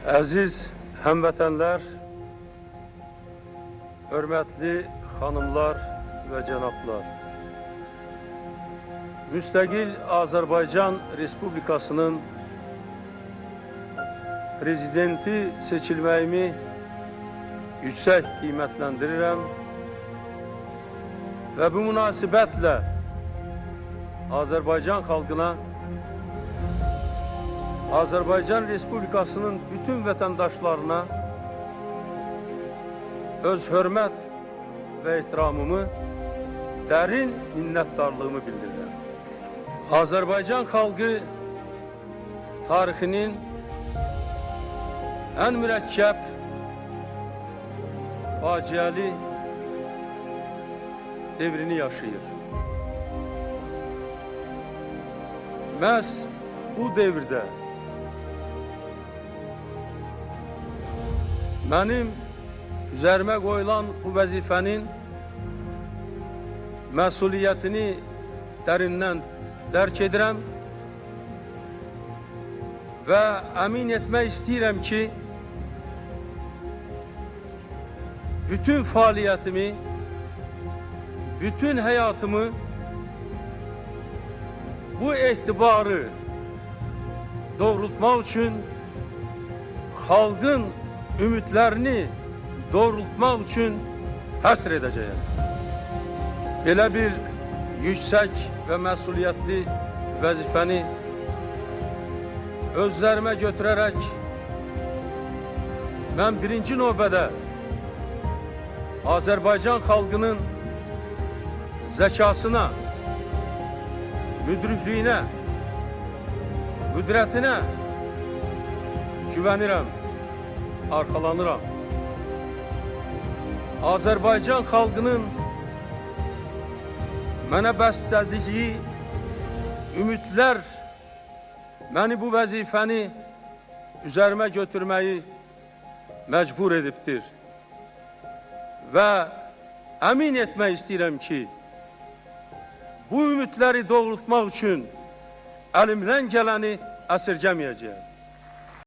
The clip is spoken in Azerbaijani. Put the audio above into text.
Aziz həmvətənlər, hörmətli xanımlar və cənablar, müstəqil Azərbaycan Respublikasının prezidenti seçilməyimi yüksək qiymətləndirirəm və bu münasibətlə Azərbaycan xalqına, Azərbaycan Respublikasının bütün vətəndaşlarına öz hörmət və ehtiramımı, dərin minnətdarlığımı bildirirəm. Azərbaycan xalqı tarixinin ən mürəkkəb, faciəli devrini yaşayır. Məhz bu devirdə mənim üzərimə qoyulan bu vəzifənin məsuliyyətini dərindən dərk edirəm və əmin etmək istəyirəm ki, bütün fəaliyyətimi, bütün həyatımı bu etibarı doğrultmaq üçün, xalqın ümidlərini doğrultmaq üçün həsr edəcəyəm. Belə bir yüksək və məsuliyyətli vəzifəni özlərimə götürərək mən birinci növbədə Azərbaycan xalqının zəkasına, müdrikliyinə, qüdrətinə güvənirəm, arxalanıram. Azərbaycan xalqının mənə bəslədiyi ümidlər məni bu vəzifəni üzərimə götürməyi məcbur edibdir. Və əmin etmək istəyirəm ki, bu ümidləri doğrultmaq üçün əlimdən gələni əsirgəməyəcəyəm.